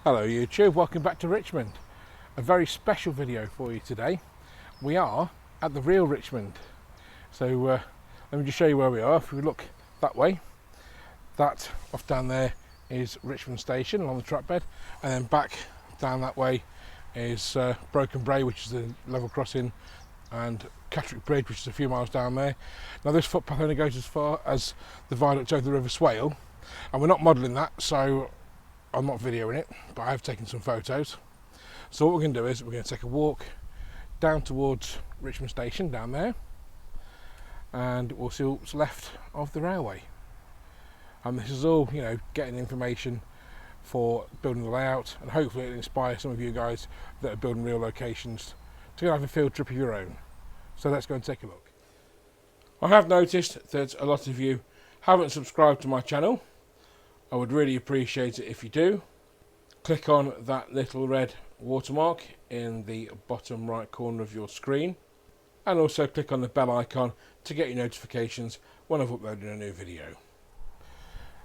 Hello YouTube, welcome back to Richmond. A very special video for you today. We are at the real Richmond. So let me just show you where we are. If we look that way, that off down there is Richmond Station along the track bed, and then back down that way is Broken Brae, which is the level crossing, and Catterick Bridge, which is a few miles down there. Now this footpath only goes as far as the viaduct over the River Swale, and we're not modelling that, so I'm not videoing it, but I have taken some photos. So what we're going to do is we're going to take a walk down towards Richmond Station down there, and we'll see what's left of the railway. And this is all, getting information for building the layout, and hopefully it'll inspire some of you guys that are building real locations to have a field trip of your own. So let's go and take a look. I have noticed that a lot of you haven't subscribed to my channel. I would really appreciate it if you do. Click on that little red watermark in the bottom right corner of your screen, and also click on the bell icon to get your notifications when I've uploaded a new video.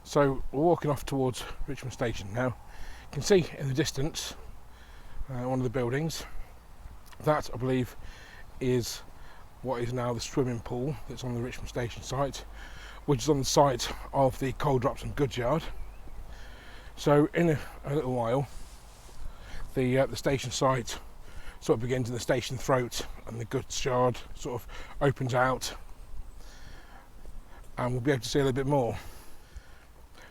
So we're walking off towards Richmond Station now. You can see in the distance one of the buildings. That, I believe, is what is now the swimming pool that's on the Richmond Station site, which is on the site of the coal drops and goods yard. So in a little while, the station site sort of begins in the station throat, and the goods yard sort of opens out, and we'll be able to see a little bit more.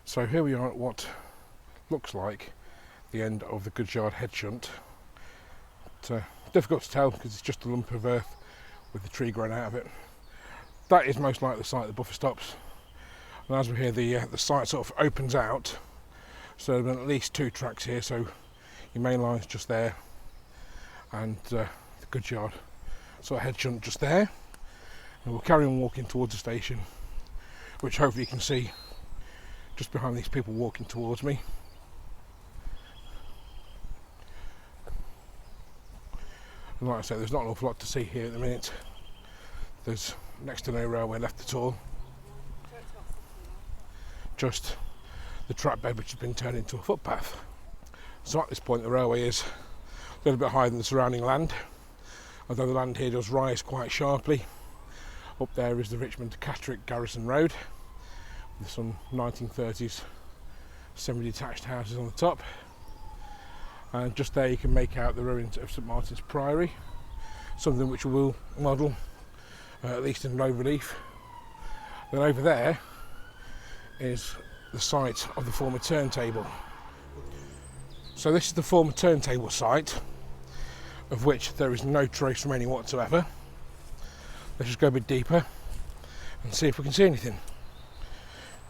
So here we are at what looks like the end of the goods yard head shunt. It's difficult to tell because it's just a lump of earth with the tree growing out of it. That is most likely the site of the buffer stops. And as we hear, the site sort of opens out, so there have been at least two tracks here, so your main line's just there, and the goods yard sort of head shunt just there. And we'll carry on walking towards the station, which hopefully you can see just behind these people walking towards me. And like I said, there's not an awful lot to see here at the minute. There's next to no railway left at all. Just the track bed, which has been turned into a footpath. So at this point the railway is a little bit higher than the surrounding land, although the land here does rise quite sharply. Up there is the Richmond to Catterick Garrison Road, with some 1930s semi-detached houses on the top. And just there you can make out the ruins of St Martin's Priory, something which we will model, at least in low relief. Then over there is the site of the former turntable. So this is the former turntable site, of which there is no trace remaining whatsoever. Let's just go a bit deeper and see if we can see anything.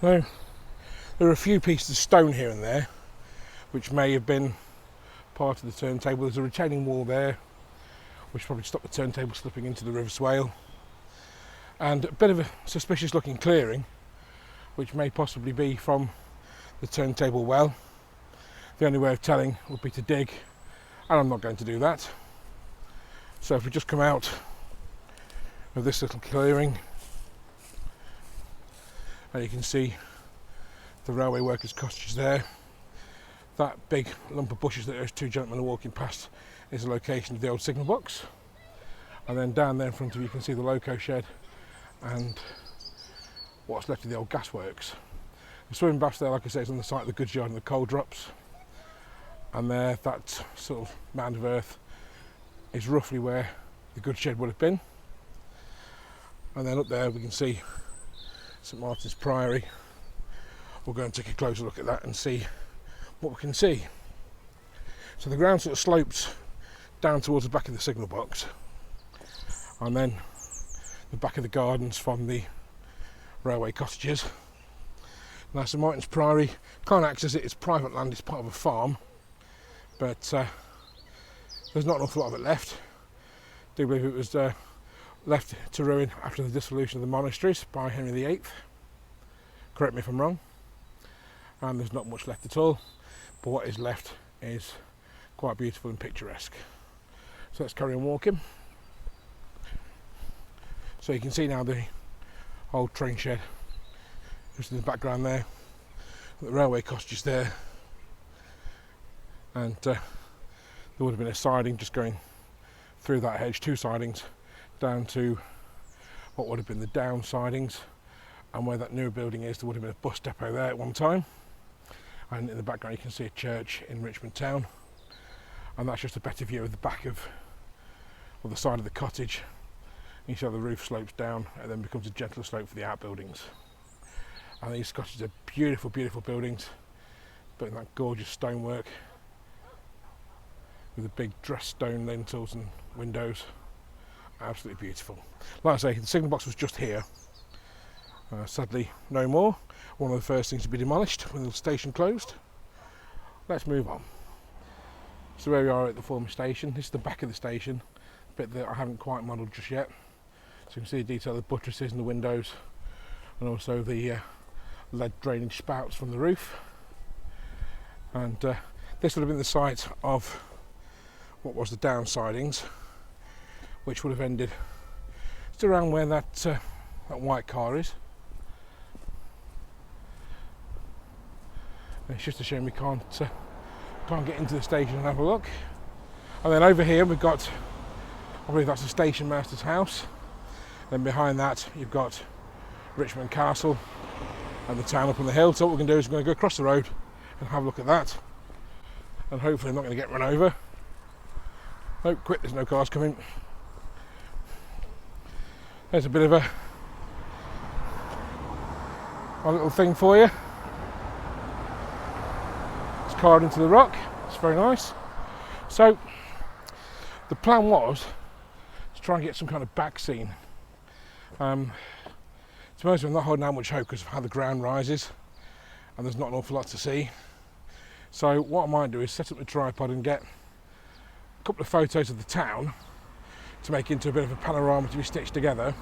Now, there are a few pieces of stone here and there which may have been part of the turntable. There's a retaining wall there which probably stopped the turntable slipping into the River Swale, and a bit of a suspicious looking clearing which may possibly be from the turntable well. The only way of telling would be to dig, and I'm not going to do that. So if we just come out of this little clearing, and you can see the railway workers' cottages there. That big lump of bushes that those two gentlemen are walking past is the location of the old signal box. And then down there in front of you can see the loco shed and what's left of the old gasworks. The swimming baths there, like I say, is on the site of the goods yard and the coal drops. And there, that sort of mound of earth is roughly where the goods shed would have been. And then up there we can see St Martin's Priory. We'll go and take a closer look at that and see what we can see. So the ground sort of slopes down towards the back of the signal box, and then the back of the gardens from the railway cottages. Now St Martin's Priory, can't access it, it's private land, it's part of a farm, but there's not an awful lot of it left. I do believe it was left to ruin after the dissolution of the monasteries by Henry VIII. Correct me if I'm wrong. And there's not much left at all, but what is left is quite beautiful and picturesque. So let's carry on walking. So you can see now the old train shed just in the background there, the railway cottages there, and there would have been a siding just going through that hedge, 2 sidings down to what would have been the down sidings, and where that newer building is there would have been a bus depot there at one time. And in the background you can see a church in Richmond town, and that's just a better view of the back of the side of the cottage. You see how the roof slopes down and then becomes a gentler slope for the outbuildings. And these cottages are beautiful, beautiful buildings, but in that gorgeous stonework with the big dressed stone lintels and windows. Absolutely beautiful. Like I say, the signal box was just here. Sadly, no more. One of the first things to be demolished when the station closed. Let's move on. So where we are at the former station, this is the back of the station, a bit that I haven't quite modelled just yet. So you can see the detail of the buttresses and the windows, and also the lead drainage spouts from the roof. And this would have been the site of what was the down sidings, which would have ended just around where that white car is. And it's just a shame we can't get into the station and have a look. And then over here we've got, I believe that's the station master's house. Then behind that you've got Richmond Castle and the town up on the hill. So what we're going to do is we're going to go across the road and have a look at that. And hopefully I'm not going to get run over. Oh, quick, there's no cars coming. There's a bit of a little thing for you. It's carved into the rock. It's very nice. So the plan was to try and get some kind of back scene. To be honest, I'm not holding out much hope because of how the ground rises and there's not an awful lot to see. So what I might do is set up the tripod and get a couple of photos of the town to make into a bit of a panorama to be stitched together,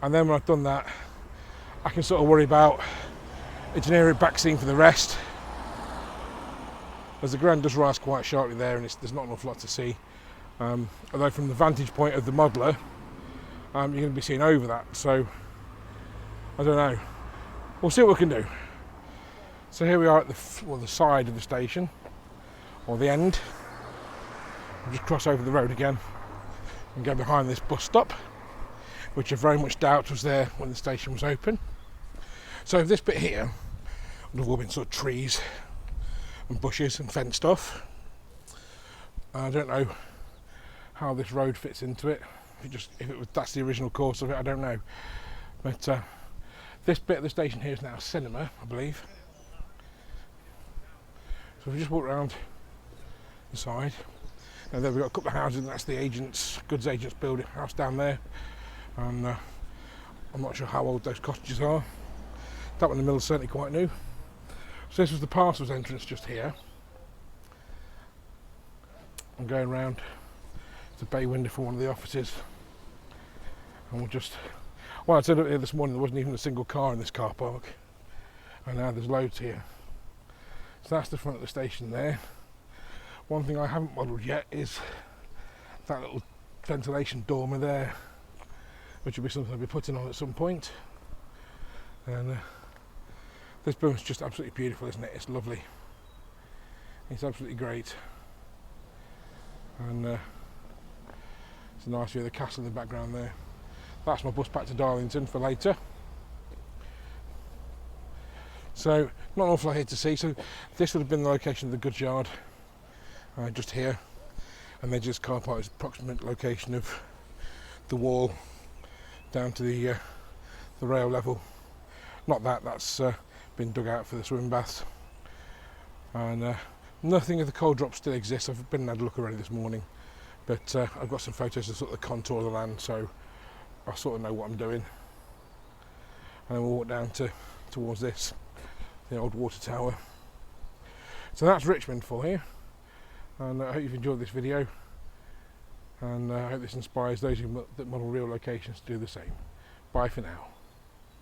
and then when I've done that I can sort of worry about a generic back scene for the rest, as the ground does rise quite sharply there and there's not an awful lot to see, although from the vantage point of the modeller you're going to be seeing over that, so I don't know, we'll see what we can do. So here we are at the side of the station, or the end. We'll just cross over the road again and go behind this bus stop, which I very much doubt was there when the station was open. So this bit here would have all been sort of trees and bushes and fenced off. I don't know how this road fits into it. That's the original course of it, I don't know. But this bit of the station here is now cinema, I believe. So we just walk around the side. And then we've got a couple of houses, and that's the goods agents building house down there. And I'm not sure how old those cottages are. That one in the middle is certainly quite new. So this was the parcels entrance just here. I'm going round the bay window for one of the offices. And I said earlier this morning there wasn't even a single car in this car park. And now there's loads here. So that's the front of the station there. One thing I haven't modelled yet is that little ventilation dormer there, which will be something I'll be putting on at some point. And this building's just absolutely beautiful, isn't it? It's lovely. It's absolutely great. And it's a nice view of the castle in the background there. That's my bus back to Darlington for later. So not an awful lot here to see. So this would have been the location of the goods yard, just here, and then just car park is approximate location of the wall down to the rail level. Not that's been dug out for the swim baths, and nothing of the coal drop still exists. I've been and had a look already this morning, but I've got some photos of sort of the contour of the land, so I sort of know what I'm doing. And then we'll walk down towards this, the old water tower. So that's Richmond for you, and I hope you've enjoyed this video, and I hope this inspires those that model real locations to do the same. Bye for now.